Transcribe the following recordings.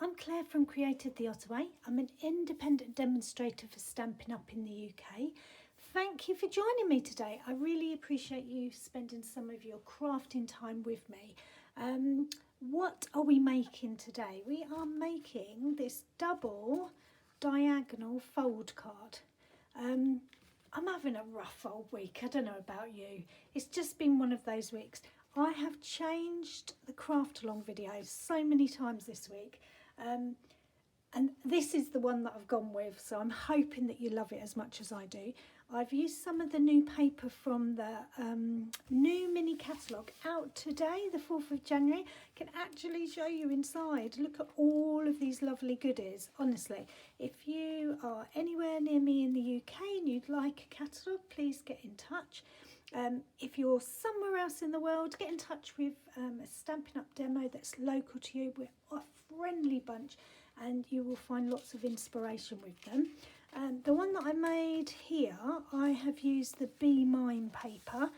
I'm Claire from Created the Ottaway. I'm an independent demonstrator for Stampin' Up in the UK. Thank you for joining me today. I really appreciate you spending some of your crafting time with me. What are we making today? We are making this double diagonal fold card. I'm having a rough old week. I don't know about you. It's just been one of those weeks. I have changed the craft along videos so many times this week. And this is the one that I've gone with, so I'm hoping that you love it as much as I do. I've used some of the new paper from the new mini catalogue out today, the 4th of January. I can actually show you inside. Look at all of these lovely goodies. Honestly, if you are anywhere near me in the UK and you'd like a catalogue, please get in touch. If you're somewhere else in the world, get in touch with a Stampin' Up demo that's local to you. We're a friendly bunch and you will find lots of inspiration with them. The one that I made here, I have used the Be Mine paper.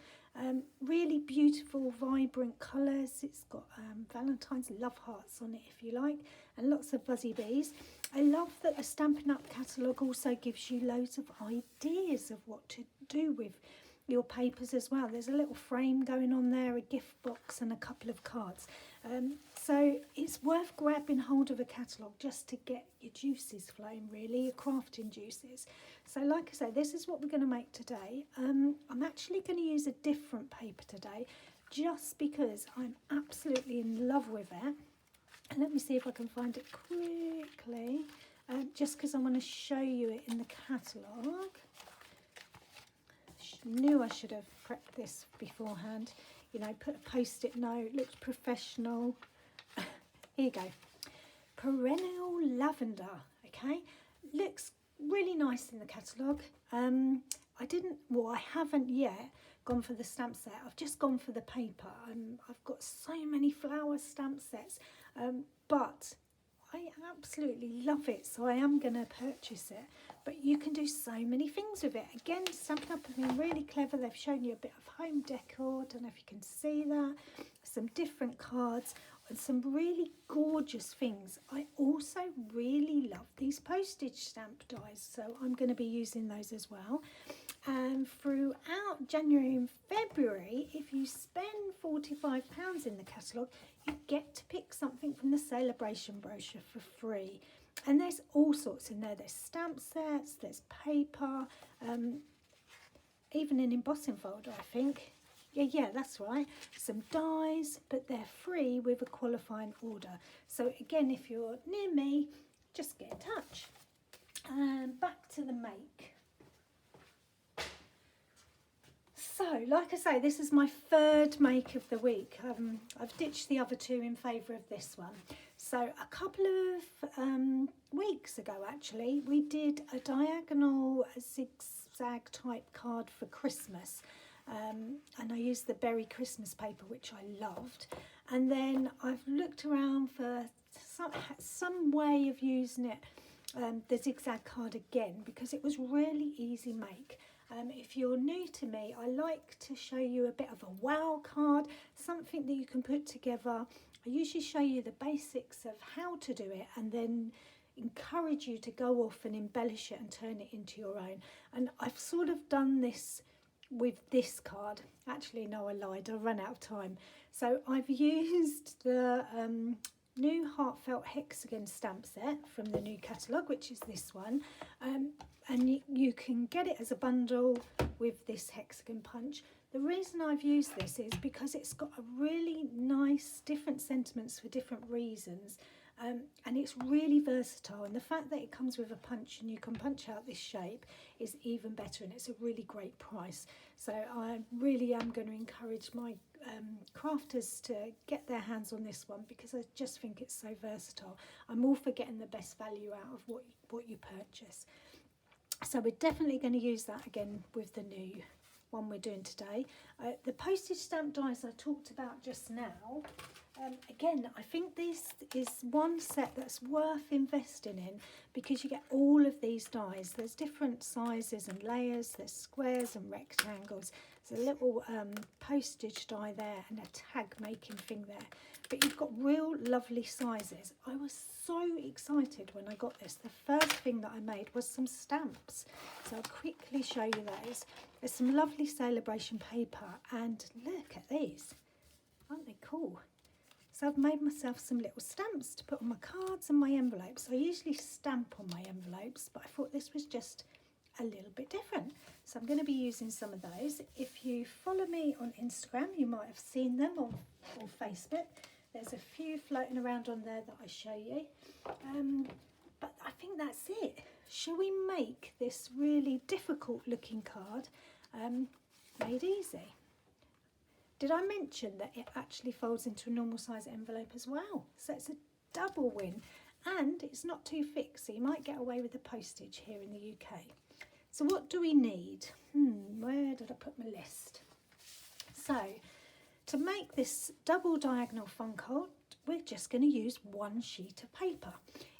Really beautiful, vibrant colours. It's got Valentine's love hearts on it if you like, and lots of buzzy bees. I love that the Stampin' Up catalogue also gives you loads of ideas of what to do with your papers as well. There's a little frame going on there, a gift box and a couple of cards. So it's worth grabbing hold of a catalogue just to get your juices flowing, really, your crafting juices. So like I say, this is what we're going to make today. I'm actually going to use a different paper today just because I'm absolutely in love with it. And let me see if I can find it quickly, just because I want to show you it in the catalogue. Knew I should have prepped this beforehand, you know, put a post-it note, looked professional. Here you go, Perennial Lavender. Okay, looks really nice in the catalogue. I haven't yet gone for the stamp set. I've just gone for the paper. I've got so many flower stamp sets, but I absolutely love it, so I am going to purchase it. But you can do so many things with it. Again, Stampin' Up have been really clever. They've shown you a bit of home decor. I don't know if you can see that. Some different cards and some really gorgeous things. I also really love these postage stamp dies, so I'm going to be using those as well. And throughout January and February, if you spend £45 in the catalogue, you get to pick something from the celebration brochure for free. And there's all sorts in there. There's stamp sets, there's paper, even an embossing folder, I think. Yeah, that's right. Some dies, but they're free with a qualifying order. So again, if you're near me, just get in touch. And back to the make. So, like I say, this is my third make of the week. I've ditched the other two in favour of this one. So a couple of weeks ago, actually, we did a diagonal zigzag type card for Christmas. And I used the berry Christmas paper, which I loved. And then I've looked around for some way of using it, the zigzag card again, because it was really easy make. If you're new to me, I like to show you a bit of a wow card, something that you can put together. I usually show you the basics of how to do it and then encourage you to go off and embellish it and turn it into your own. And I've sort of done this with this card. Actually, no, I lied, I ran out of time. So I've used the new Heartfelt Hexagon stamp set from the new catalogue, which is this one. And you can get it as a bundle with this hexagon punch. The reason I've used this is because it's got a really nice different sentiments for different reasons, and it's really versatile, and the fact that it comes with a punch and you can punch out this shape is even better, and it's a really great price. So I really am going to encourage my crafters to get their hands on this one because I just think it's so versatile. I'm all for getting the best value out of what you purchase. So we're definitely going to use that again with the new one we're doing today. The postage stamp dies I talked about just now, again, I think this is one set that's worth investing in because you get all of these dies. There's different sizes and layers, there's squares and rectangles. There's a little postage die there and a tag making thing there. But you've got real lovely sizes. I was so excited when I got this. The first thing that I made was some stamps. So I'll quickly show you those. There's some lovely celebration paper, and look at these. Aren't they cool? So I've made myself some little stamps to put on my cards and my envelopes. I usually stamp on my envelopes, but I thought this was just a little bit different. So I'm going to be using some of those. If you follow me on Instagram, you might have seen them on Facebook. There's a few floating around on there that I show you. But I think that's it. Shall we make this really difficult looking card made easy? Did I mention that it actually folds into a normal size envelope as well? So it's a double win, and it's not too thick, so you might get away with the postage here in the UK. So what do we need? Where did I put my list? So to make this double diagonal fun card, we're just going to use one sheet of paper.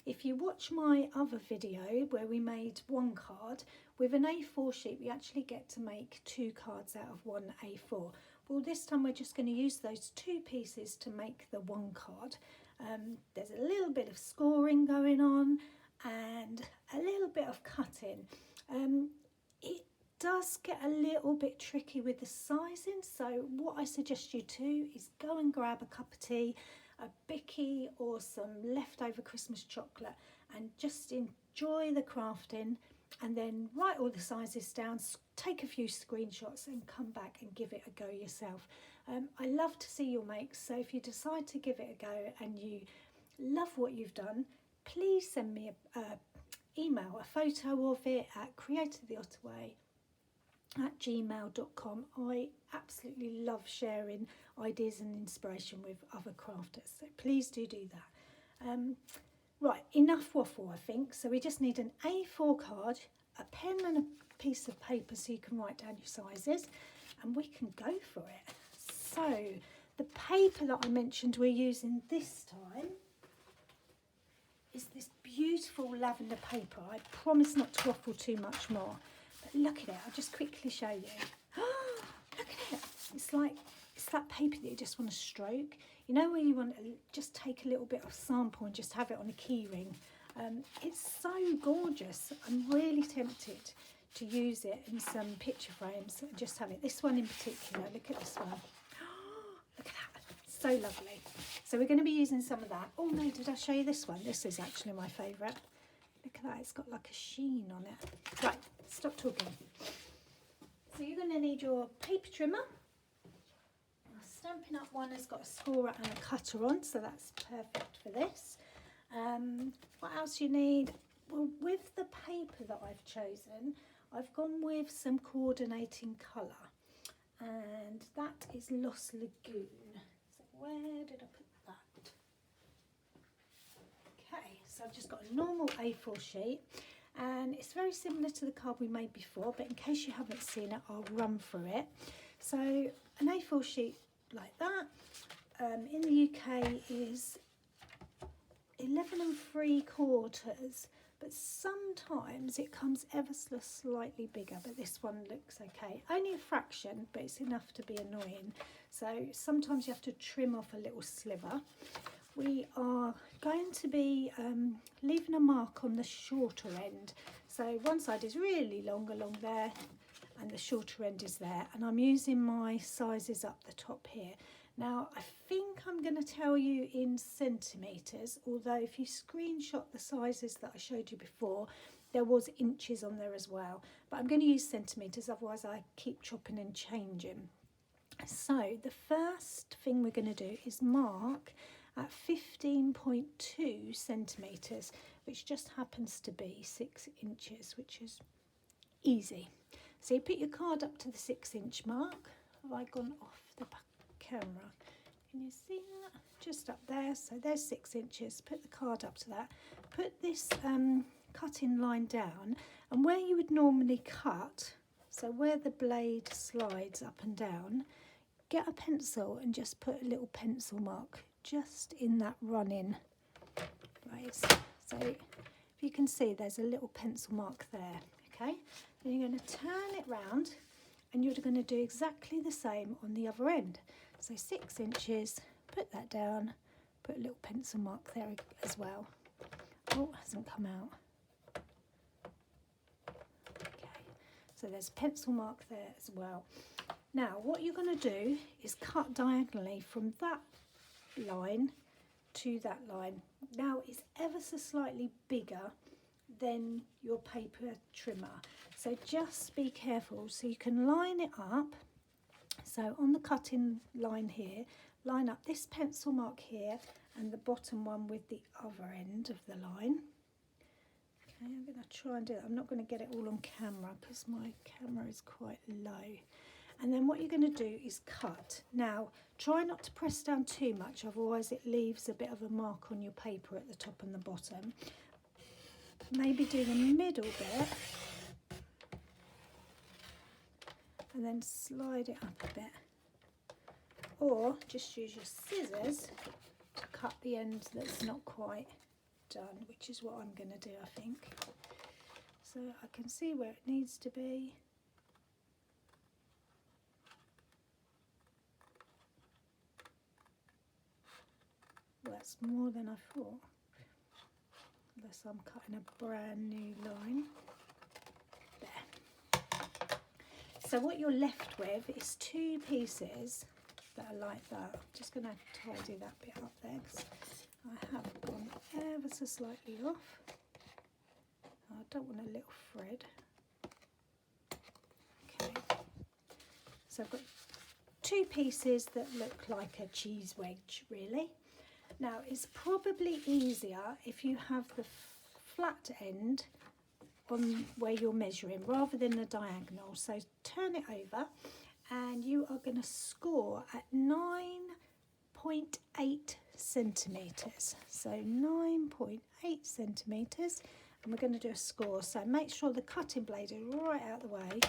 If you watch my other video where we made one card, with an A4 sheet we actually get to make 2 cards out of one A4. Well, this time we're just going to use those 2 pieces to make the one card. There's a little bit of scoring going on and a little bit of cutting. It does get a little bit tricky with the sizing, so what I suggest you do is go and grab a cup of tea, a bicky or some leftover Christmas chocolate, and just enjoy the crafting, and then write all the sizes down, take a few screenshots and come back and give it a go yourself. I love to see your makes, so if you decide to give it a go and you love what you've done, please send me a email, a photo of it at createdtheottaway@gmail.com. I absolutely love sharing ideas and inspiration with other crafters, so please do that. Right, enough waffle I think. So we just need an A4 card, a pen and a piece of paper so you can write down your sizes, and we can go for it. So the paper that I mentioned we're using this time is this beautiful lavender paper. I promise not to waffle too much more, but look at it. I'll just quickly show you. Look at it. It's that paper that you just want to stroke. You know, where you want to just take a little bit of sample and just have it on a key ring. It's so gorgeous. I'm really tempted to use it in some picture frames and just have it. This one in particular, look at this one. Look at that, so lovely. So we're going to be using some of that. Oh no, did I show you this one? This is actually my favourite. Look at that, it's got like a sheen on it. Right, stop talking. So you're going to need your paper trimmer. Stampin'Up one has got a scorer and a cutter on, so that's perfect for this. What else you need? Well, with the paper that I've chosen, I've gone with some coordinating colour, and that is Lost Lagoon. So where did I put that? Okay, so I've just got a normal A4 sheet, and it's very similar to the card we made before, but in case you haven't seen it, I'll run through it. So an A4 sheet like that in the UK is 11 3/4, but sometimes it comes ever so slightly bigger, but this one looks okay. Only a fraction, but it's enough to be annoying. So sometimes you have to trim off a little sliver. We are going to be leaving a mark on the shorter end. So one side is really long along there, and the shorter end is there, and I'm using my sizes up the top here. Now I think I'm going to tell you in centimetres, although if you screenshot the sizes that I showed you before, there was inches on there as well, but I'm going to use centimetres, otherwise I keep chopping and changing. So the first thing we're going to do is mark at 15.2 centimetres, which just happens to be 6 inches, which is easy. So you put your card up to the 6-inch mark. Have I gone off the back camera? Can you see that? Just up there. So there's 6 inches. Put the card up to that. Put this cutting line down, and where you would normally cut, so where the blade slides up and down, get a pencil and just put a little pencil mark just in that run-in. Right. So if you can see, there's a little pencil mark there. Okay. Then you're going to turn it round and you're going to do exactly the same on the other end. So 6 inches, put that down, put a little pencil mark there as well. Oh, it hasn't come out. Okay, so there's a pencil mark there as well. Now what you're going to do is cut diagonally from that line to that line. Now it's ever so slightly bigger than your paper trimmer, so just be careful. So you can line it up. So on the cutting line here, line up this pencil mark here and the bottom one with the other end of the line. Okay, I'm going to try and do that. I'm not going to get it all on camera because my camera is quite low. And then what you're going to do is cut. Now try not to press down too much, otherwise it leaves a bit of a mark on your paper at the top and the bottom. Maybe do the middle bit and then slide it up a bit, or just use your scissors to cut the end that's not quite done, which is what I'm going to do, I think. So I can see where it needs to be. Well, that's more than I thought, unless I'm cutting a brand new line. There. So what you're left with is 2 pieces that are like that. I'm just going to tidy that bit up there because I have gone ever so slightly off. I don't want a little thread. Okay, so I've got 2 pieces that look like a cheese wedge really. Now it's probably easier if you have the flat end on where you're measuring rather than the diagonal. So turn it over and you are going to score at 9.8 centimetres. So 9.8 centimetres, and we're going to do a score. So make sure the cutting blade is right out the way.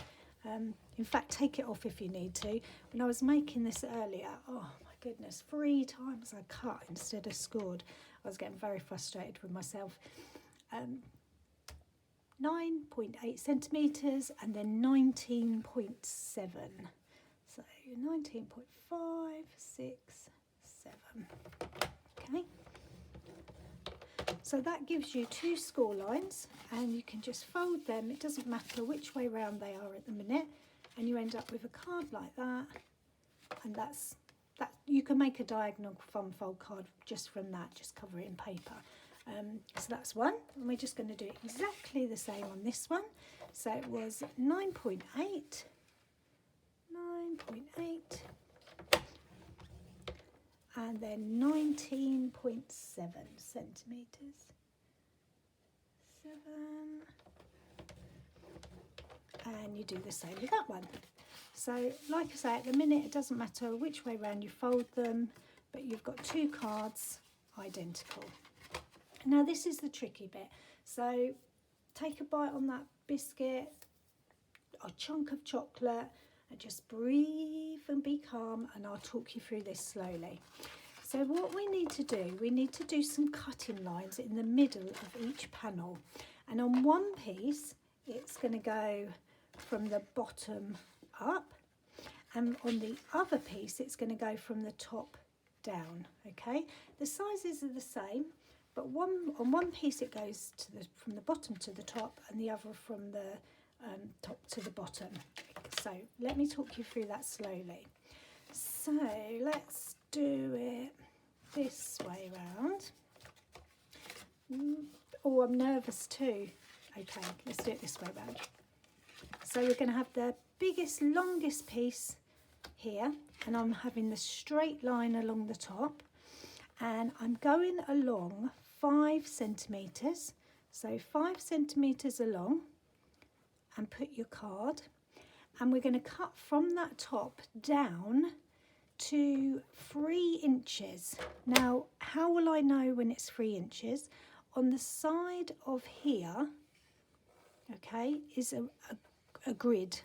In fact, take it off if you need to. When I was making this earlier, oh my goodness, 3 times I cut instead of scored. I was getting very frustrated with myself. 9.8 centimetres and then 19.7. So 19.5, 6, 7. Okay. So that gives you 2 score lines, and you can just fold them. It doesn't matter which way round they are at the minute, and you end up with a card like that. And that's that. You can make a diagonal fun fold card just from that. Just cover it in paper. So that's one, and we're just going to do exactly the same on this one. So it was 9.8, 9.8, and then 19.7 centimetres. 7, and you do the same with that one. So like I say, at the minute it doesn't matter which way round you fold them, but you've got 2 cards identical. Now this is the tricky bit. So take a bite on that biscuit, a chunk of chocolate, and just breathe and be calm, and I'll talk you through this slowly. So what we need to do some cutting lines in the middle of each panel. And on one piece, it's going to go from the bottom up, and on the other piece, it's going to go from the top down. Okay, the sizes are the same, but on one piece it goes from the bottom to the top, and the other from the top to the bottom. So let me talk you through that slowly. So let's do it this way round. Oh, I'm nervous too. Okay, let's do it this way round. So we're going to have the biggest, longest piece here, and I'm having the straight line along the top, and I'm going along 5 centimetres. So 5 centimetres along, and put your card, and we're going to cut from that top down to 3 inches. Now, how will I know when it's 3 inches? On the side of here, okay, is a grid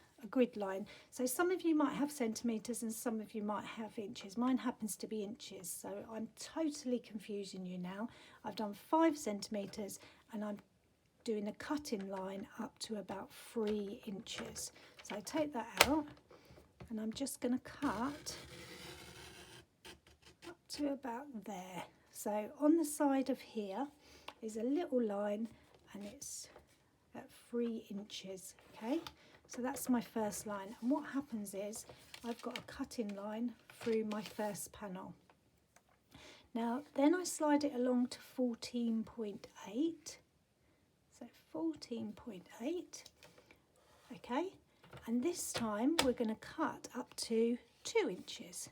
line. So some of you might have centimetres and some of you might have inches. Mine happens to be inches, so I'm totally confusing you now. I've done 5 centimetres and I'm doing a cutting line up to about 3 inches. So take that out, and I'm just going to cut up to about there. So on the side of here is a little line, and it's at 3 inches. Okay, so that's my first line, and what happens is I've got a cutting line through my first panel. Now then I slide it along to 14.8, so 14.8. okay, and this time we're going to cut up to 2 inches.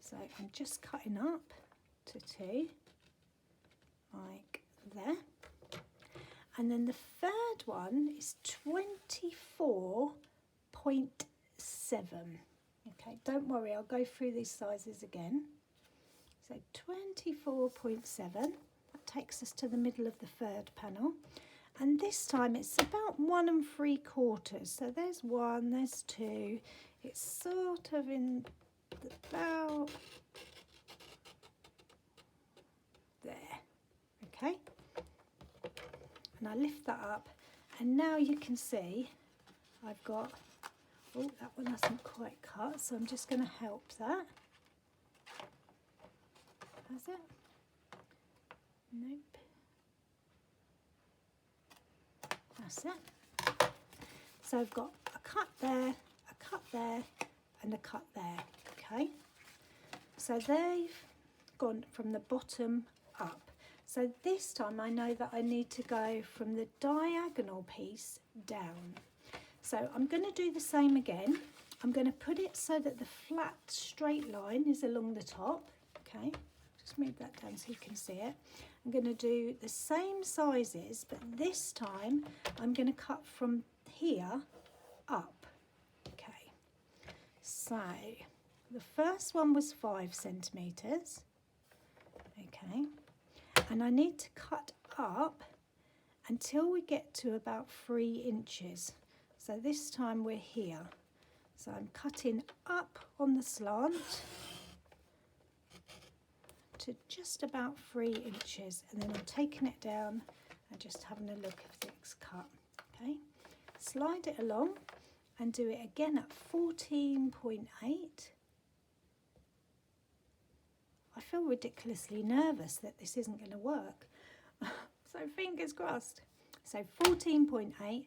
So I'm just cutting up to 2, like there. And then the third one is 24.7. Okay, don't worry, I'll go through these sizes again. So 24.7, that takes us to the middle of the third panel. And this time it's about 1 3/4. So there's 1, there's 2. It's sort of in about there. Okay. And I lift that up, and now you can see I've got, oh, that one hasn't quite cut, so I'm just going to help that. Has it? Nope. That's it. So I've got a cut there, a cut there, and a cut there. Okay. So they've gone from the bottom up. So this time I know that I need to go from the diagonal piece down. So I'm going to do the same again. I'm going to put it so that the flat straight line is along the top. Okay, just move that down so you can see it. I'm going to do the same sizes, but this time I'm going to cut from here up. Okay, so the first one was 5 centimetres. Okay. And I need to cut up until we get to about 3 inches. So this time we're here. So I'm cutting up on the slant to just about 3 inches, and then I'm taking it down and just having a look if it's cut. Okay, slide it along and do it again at 14.8. I feel ridiculously nervous that this isn't going to work. So fingers crossed. So 14.8,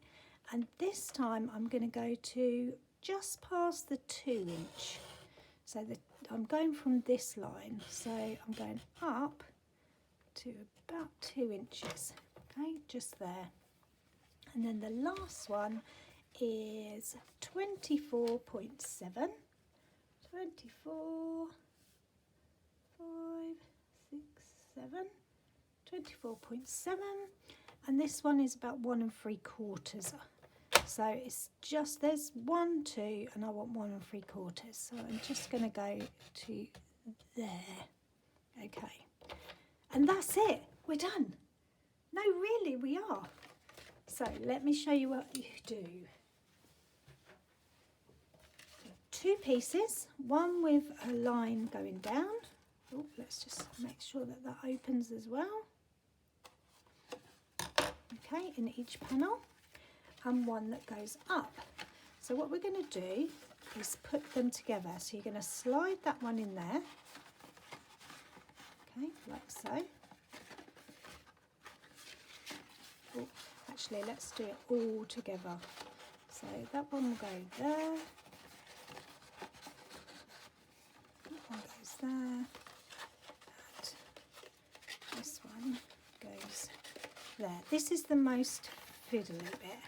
and this time I'm going to go to just past the 2 inch. So I'm going from this line. So I'm going up to about 2 inches. Okay, just there. And then the last one is 24.7. 24. 5, 6, 7, 24.7, and this one is about 1 3/4. So it's just, there's 1, 2, and I want 1 3/4. So I'm just going to go to there. Okay, and that's it. We're done. No, really, we are. So let me show you what you do. 2 pieces, one with a line going down. Oh, let's just make sure that that opens as well. Okay, in each panel, and one that goes up. So what we're going to do is put them together. So you're going to slide that one in there. Okay, like so. Oh, actually, let's do it all together. So that one will go there. That one goes there. This one goes there. This is the most fiddly bit,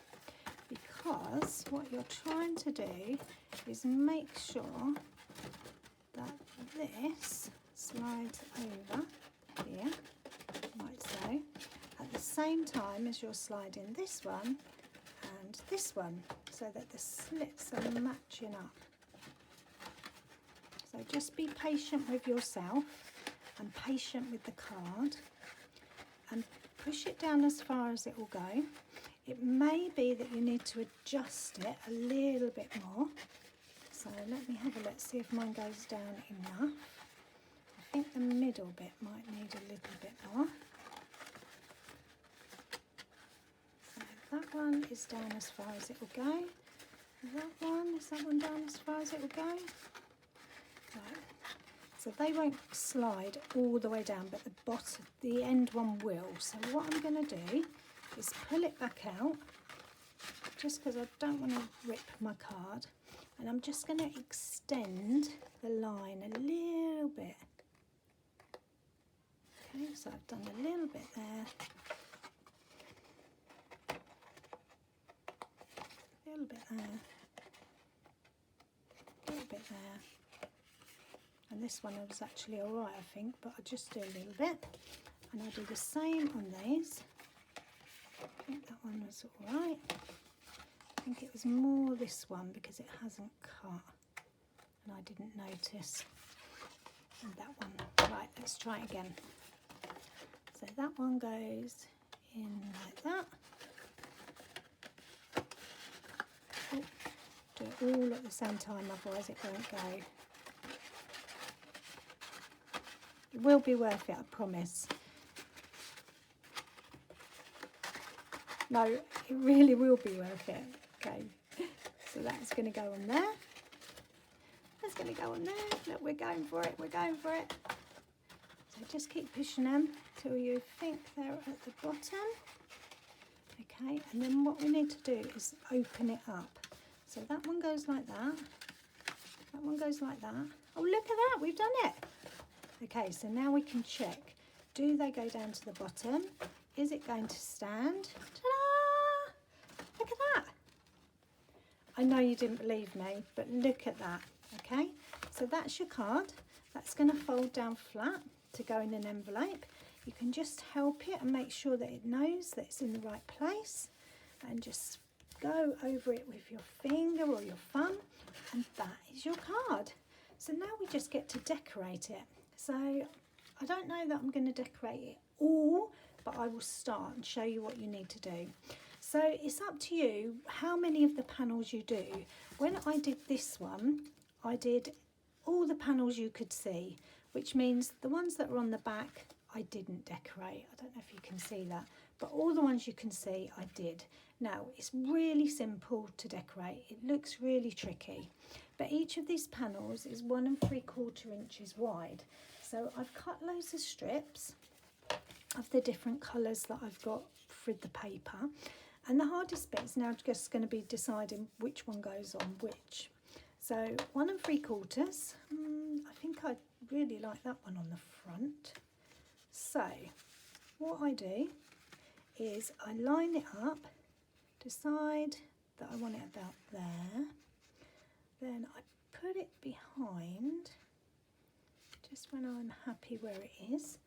because what you're trying to do is make sure that this slides over here, like so, at the same time as you're sliding this one and this one, so that the slits are matching up. So just be patient with yourself and patient with the card, and push it down as far as it will go. It may be that you need to adjust it a little bit more. So let me have a look, see if mine goes down enough. I think the middle bit might need a little bit more. So that one is down as far as it will go. Is that one down as far as it will go? Right. So they won't slide all the way down, but the end one will. So what I'm going to do is pull it back out, just because I don't want to rip my card. And I'm just going to extend the line a little bit. Okay, so I've done a little bit there. A little bit there. A little bit there. And this one was actually alright, I think, but I'll just do a little bit. And I'll do the same on these. I think that one was alright. I think it was more this one because it hasn't cut. And I didn't notice. And that one. Right, let's try it again. So that one goes in like that. Oh, do it all at the same time, otherwise it won't go. It will be worth it, I promise. No, it really will be worth it. Okay, so that's going to go on there. That's going to go on there. Look, we're going for it. We're going for it. So just keep pushing them till you think they're at the bottom. Okay, and then what we need to do is open it up. So that one goes like that. That one goes like that. Oh, look at that. We've done it. Okay, so now we can check. Do they go down to the bottom? Is it going to stand? Ta-da! Look at that. I know you didn't believe me, but look at that. Okay, so that's your card. That's going to fold down flat to go in an envelope. You can just help it and make sure that it knows that it's in the right place, and just go over it with your finger or your thumb, and that is your card. So now we just get to decorate it. So I don't know that I'm going to decorate it all, but I will start and show you what you need to do. So it's up to you how many of the panels you do. When I did this one, I did all the panels you could see, which means the ones that are on the back I didn't decorate. I don't know if you can see that, but all the ones you can see I did. Now it's really simple to decorate. It looks really tricky, but each of these panels is 1 3/4 inches wide. So I've cut loads of strips of the different colours that I've got for the paper, and the hardest bit is now just going to be deciding which one goes on which. So 1 3/4. I think I really like that one on the front. So what I do is I line it up, decide that I want it about there, then I put it behind just when I'm happy where it is,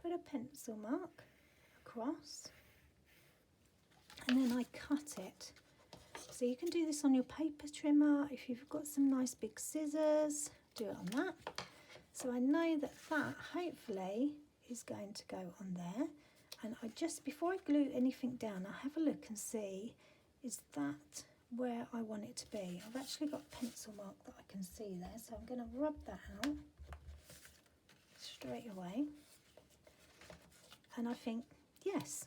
put a pencil mark across, and then I cut it. So you can do this on your paper trimmer. If you've got some nice big scissors, do it on that. So I know that that hopefully is going to go on there. And I just, before I glue anything down, I have a look and see, is that where I want it to be? I've actually got a pencil mark that I can see there, so I'm going to rub that out straight away. And I think, yes,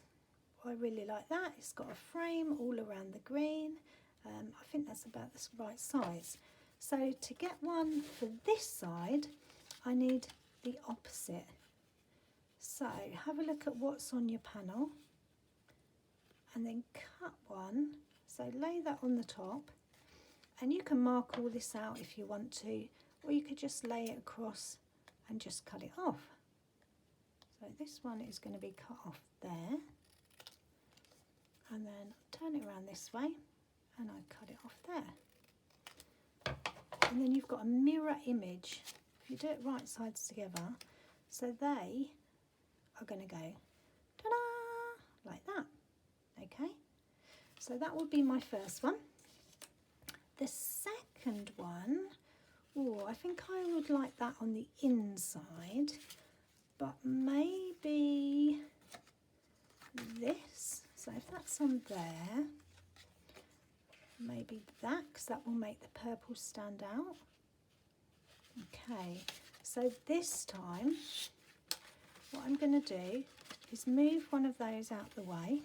I really like that. It's got a frame all around the green. I think that's about the right size. So to get one for this side, I need the opposite. So have a look at what's on your panel and then cut one. So lay that on the top, and you can mark all this out if you want to, or you could just lay it across and just cut it off. So this one is going to be cut off there, and then turn it around this way and I cut it off there. And then you've got a mirror image. If you do it right sides together, so they are going to go ta-da, like that. Okay, so that would be my first one. The second one, oh, I think I would like that on the inside, but maybe this. So if that's on there, maybe that, because that will make the purple stand out. Okay, so this time what I'm going to do is move one of those out the way.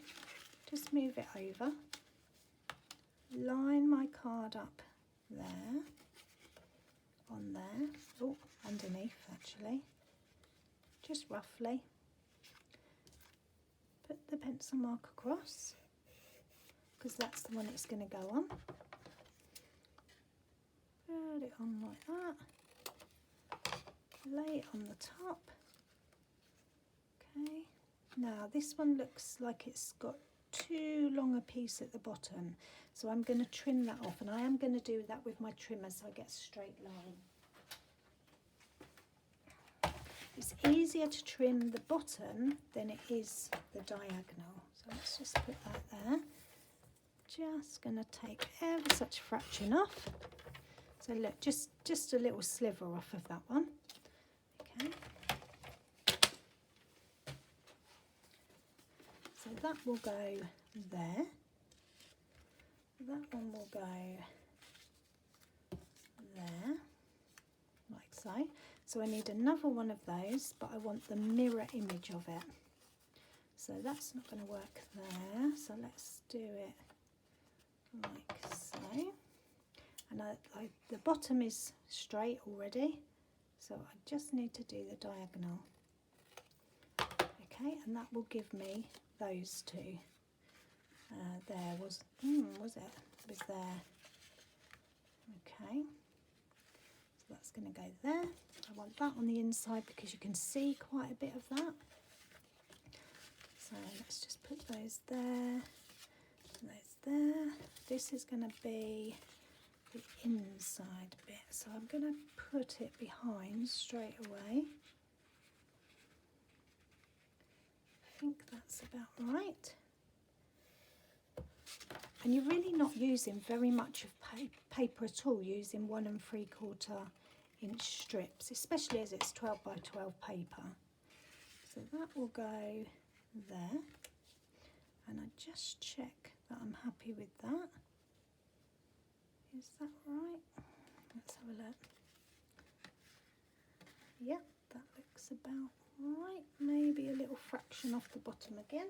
Just move it over line my card up there, on there, oh, underneath actually, just roughly. Put the pencil mark across, because that's the one it's going to go on. Put it on like that. Lay it on the top. Okay. Now this one looks like it's got too long a piece at the bottom, so I'm going to trim that off, and I am going to do that with my trimmer so I get a straight line. It's easier to trim the bottom than it is the diagonal. So let's just put that there. Just going to take ever such a fraction off. So look, just a little sliver off of that one. Okay. So that will go there. That one will go there, like so. So I need another one of those, but I want the mirror image of it. So that's not going to work there. So let's do it like so. And the bottom is straight already, so I just need to do the diagonal. Okay, and that will give me those two. There was it? It was there. Okay. So that's going to go there. I want that on the inside because you can see quite a bit of that. So let's just put those there, those there. This is going to be the inside bit, so I'm going to put it behind straight away. I think that's about right. And you're really not using very much of paper at all, using 1 3/4 inch strips, especially as it's 12 by 12 paper. So that will go there, and I just check that I'm happy with that. Is that right? Let's have a look. Yep, that looks about right. Maybe a little fraction off the bottom again.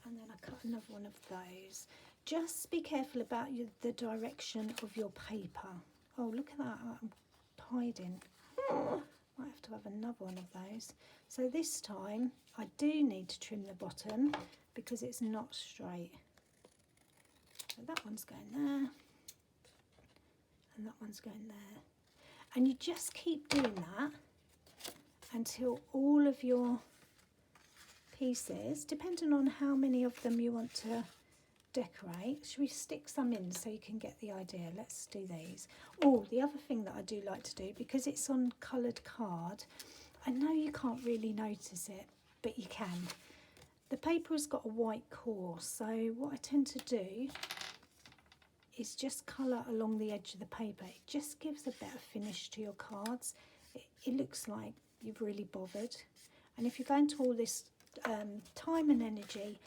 And then I cut another one of those. Just be careful about the direction of your paper. Oh, look at that, I'm hiding. Might have to have another one of those. So this time I do need to trim the bottom because it's not straight. So that one's going there, and that one's going there. And you just keep doing that until all of your pieces, depending on how many of them you want to decorate. Should we stick some in so you can get the idea? Let's do these. Oh, the other thing that I do like to do, because it's on coloured card, I know you can't really notice it, but you can. The paper has got a white core, so what I tend to do is just colour along the edge of the paper. It just gives a better finish to your cards. It looks like you've really bothered. And if you're going to all this time and energy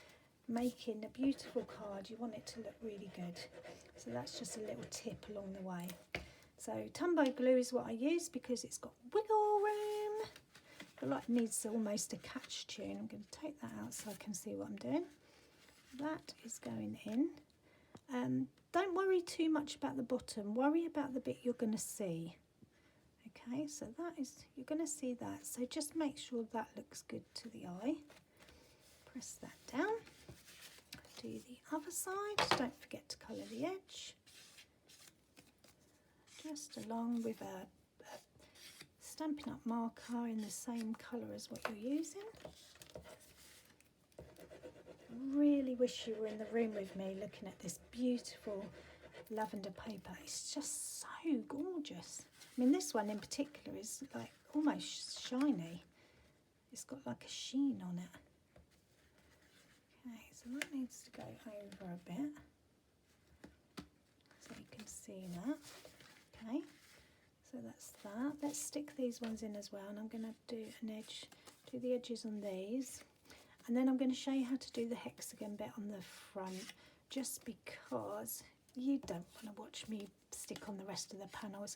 making a beautiful card, you want it to look really good. So that's just a little tip along the way. So Tumbo glue is what I use because it's got wiggle room. But like it needs almost a catch tune. I'm going to take that out so I can see what I'm doing. That is going in. Don't worry too much about the bottom. Worry about the bit you're going to see. Okay, so that is, you're going to see that. So just make sure that looks good to the eye. Press that down. Do the other side. Don't forget to colour the edge. Just along with a Stampin' Up marker in the same colour as what you're using. Really wish you were in the room with me looking at this beautiful lavender paper. It's just so gorgeous. I mean, this one in particular is like almost shiny. It's got like a sheen on it. Okay, so that needs to go over a bit so you can see that. Okay, so that's that. Let's stick these ones in as well, and I'm going to do an edge, do the edges on these, and then I'm going to show you how to do the hexagon bit on the front, just because you don't want to watch me stick on the rest of the panels.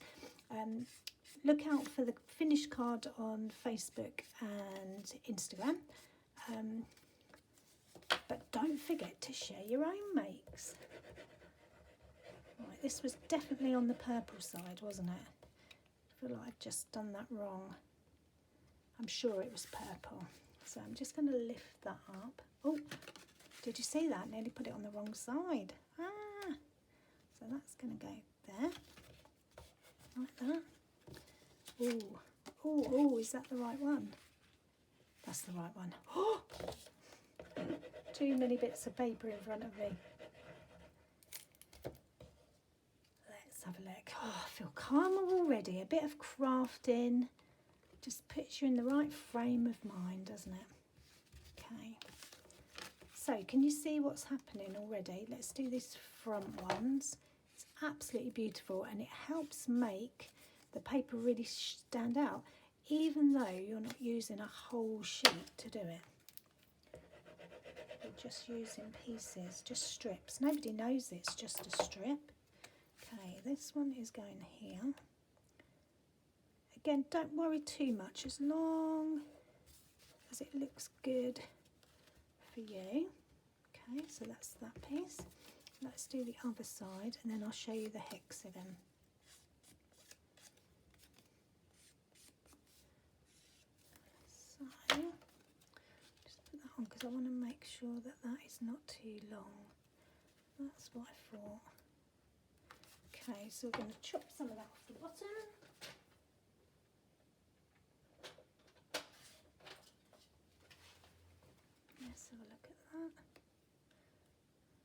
Look out for the finished card on Facebook and Instagram, But don't forget to share your own makes. Right, this was definitely on the purple side, wasn't it? I feel like I've just done that wrong. I'm sure it was purple. So I'm just going to lift that up. Oh, did you see that? Nearly put it on the wrong side. Ah, so that's going to go there, like that. Oh, oh, oh, is that the right one? That's the right one. Oh, too many bits of paper in front of me. Let's have a look. Oh, I feel calmer already. A bit of crafting just puts you in the right frame of mind, doesn't it? Okay. So can you see what's happening already? Let's do these front ones. It's absolutely beautiful, and it helps make the paper really stand out, even though you're not using a whole sheet to do it. You're just using pieces, just strips. Nobody knows it's just a strip. Okay, this one is going here. Again, don't worry too much, as long as it looks good for you. Okay, so that's that piece. Let's do the other side, and then I'll show you the hexagon. So, just put that on because I want to make sure that that is not too long. That's what I thought. Okay, so we're going to chop some of that off the bottom. Let's have a look at that.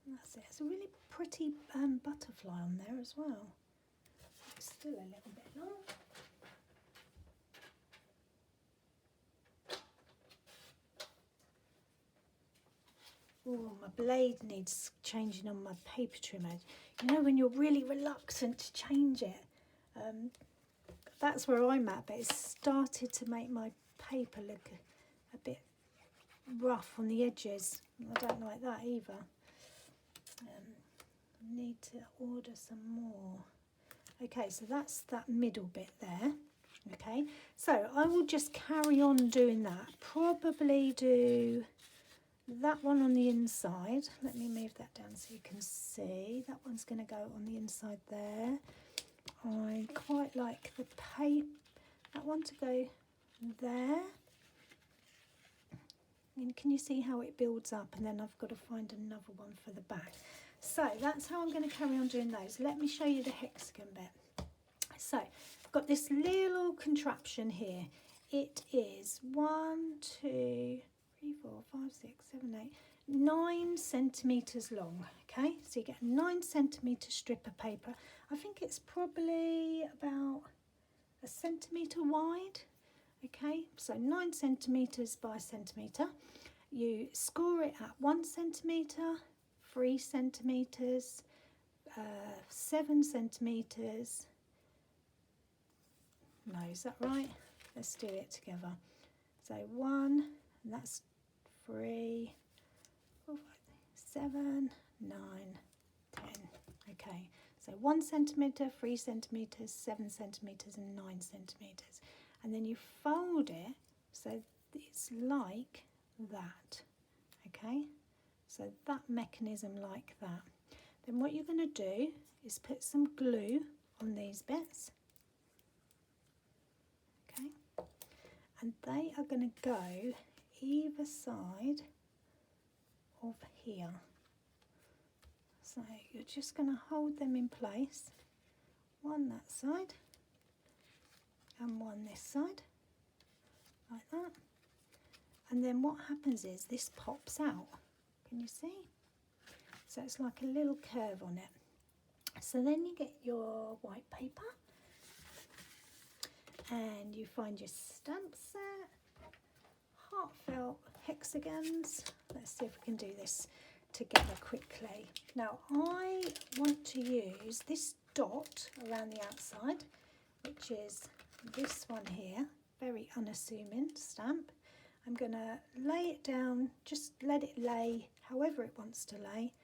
And that's it. It's a really pretty butterfly on there as well. It's still a little bit long. Oh, my blade needs changing on my paper trimmer. You know when you're really reluctant to change it? That's where I'm at, but it's started to make my paper look a bit rough on the edges. I don't like that either. I need to order some more. Okay, so that's that middle bit there. Okay, so I will just carry on doing that. Probably do that one on the inside. Let me move that down so you can see. That one's going to go on the inside there. I quite like the that one to go there. And can you see how it builds up? And then I've got to find another one for the back. So that's how I'm going to carry on doing those. Let me show you the hexagon bit. So I've got this little contraption here. It is 9 centimetres long. Okay, so you get a 9 centimetre strip of paper. I think it's probably about a centimetre wide. Okay, so 9 centimetres by centimetre. You score it at 1 centimetre, 3 centimetres, 7 centimetres. No, is that right? Let's do it together. So 1, and that's 3, 4, 5, 7, 9, 10. Okay, so 1 centimetre, 3 centimetres, 7 centimetres, and 9 centimetres. And then you fold it so it's like that. Okay, so that mechanism like that. Then what you're going to do is put some glue on these bits. Okay, and they are going to go either side of here. So you're just going to hold them in place, one that side and one this side, like that. And then what happens is this pops out. Can you see? So it's like a little curve on it. So then you get your white paper and you find your stamp set, Heartfelt Hexagons. Let's see if we can do this together quickly. Now I want to use this dot around the outside, which is this one here, very unassuming stamp. I'm going to lay it down, just let it lay however it wants to lay,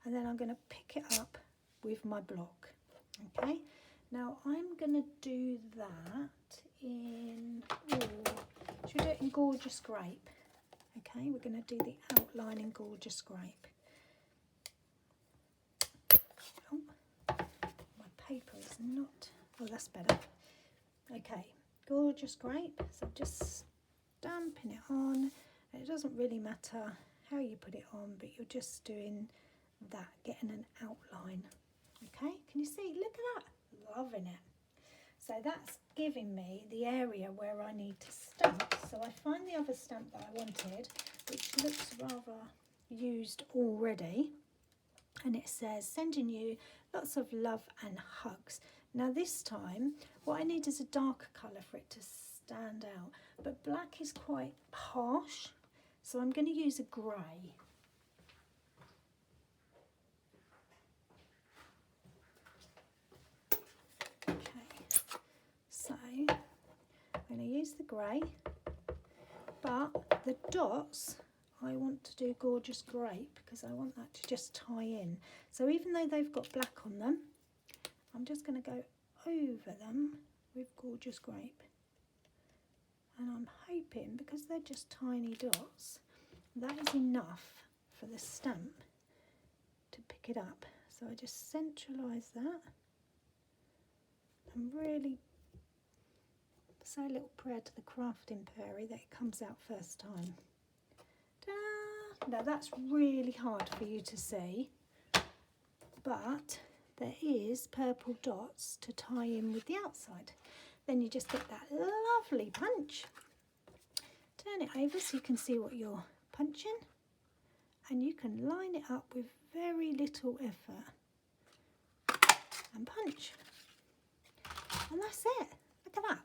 and then I'm going to pick it up with my block. Okay, now I'm going to do that in, should we do it in Gorgeous Grape? Okay, we're going to do the outline in Gorgeous Grape. Oh, my paper is not, oh that's better. Okay, Gorgeous Grape, so just stamping it on. It doesn't really matter how you put it on, but you're just doing that, getting an outline. Okay, can you see? Look at that, loving it. So that's giving me the area where I need to stamp. So I find the other stamp that I wanted, which looks rather used already, and it says, sending you lots of love and hugs. Now this time, what I need is a darker colour for it to stand out, but black is quite harsh, so I'm going to use a grey. So I'm going to use the grey, but the dots I want to do Gorgeous Grape because I want that to just tie in. So even though they've got black on them, I'm just going to go over them with Gorgeous Grape. And I'm hoping, because they're just tiny dots, that is enough for the stamp to pick it up. So I just centralise that and really say a little prayer to the crafting fairy that it comes out first time. Ta-da! Now that's really hard for you to see, but there is purple dots to tie in with the outside. Then you just get that lovely punch. Turn it over so you can see what you're punching, and you can line it up with very little effort and punch. And that's it. Look at that.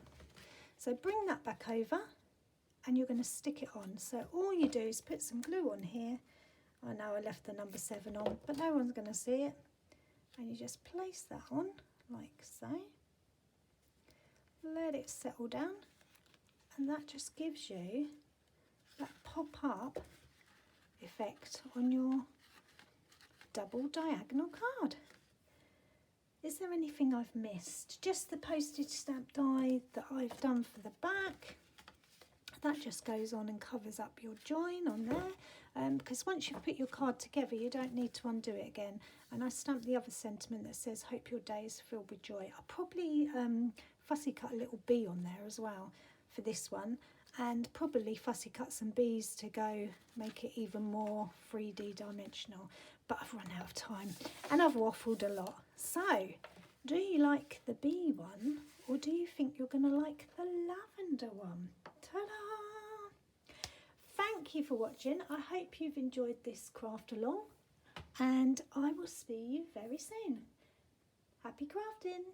So bring that back over and you're going to stick it on. So all you do is put some glue on here. I know I left the number 7 on, but no one's going to see it. And you just place that on like so. Let it settle down, and that just gives you that pop-up effect on your double diagonal card. Is there anything I've missed? Just the postage stamp die that I've done for the back. That just goes on and covers up your join on there, because once you've put your card together, you don't need to undo it again. And I stamped the other sentiment that says, hope your day is filled with joy. I'll probably fussy cut a little bee on there as well for this one, and probably fussy cut some bees to go make it even more 3D dimensional. But I've run out of time and I've waffled a lot. So, do you like the bee one, or do you think you're going to like the lavender one? Ta-da! Thank you for watching. I hope you've enjoyed this craft along, and I will see you very soon. Happy crafting!